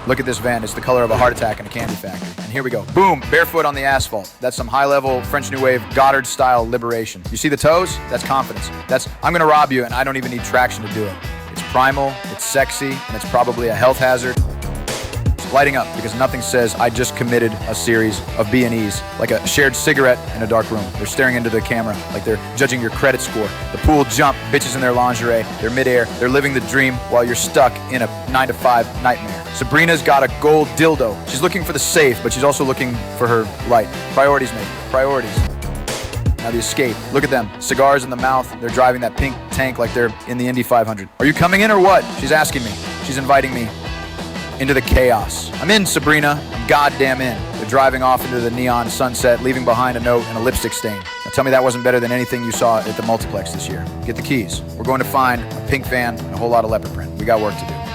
Look at this van. It's the color of a heart attack in a candy factory. And here we go. Boom, barefoot on the asphalt. That's some high-level French New Wave Goddard-style liberation. You see the toes? That's confidence. That's, I'm gonna rob you and I don't even need traction to do it. It's primal, it's sexy, and it's probably a health hazard. It's lighting up because nothing says I just committed a series of B&Es, like a shared cigarette in a dark room. They're staring into the camera like they're judging your credit score. The pool jump, bitches in their lingerie, they're midair, they're living the dream while you're stuck in a 9-to-5 nightmare. Sabrina's got a gold dildo. She's looking for the safe, but she's also looking for her light. Priorities, mate, priorities. Now the escape, look at them, cigars in the mouth, they're driving that pink tank like they're in the Indy 500. Are you coming in or what? She's asking me, she's inviting me into the chaos. I'm in, Sabrina, I'm goddamn in. They're driving off into the neon sunset, leaving behind a note and a lipstick stain. Now tell me that wasn't better than anything you saw at the multiplex this year. Get the keys. We're going to find a pink van and a whole lot of leopard print. We got work to do.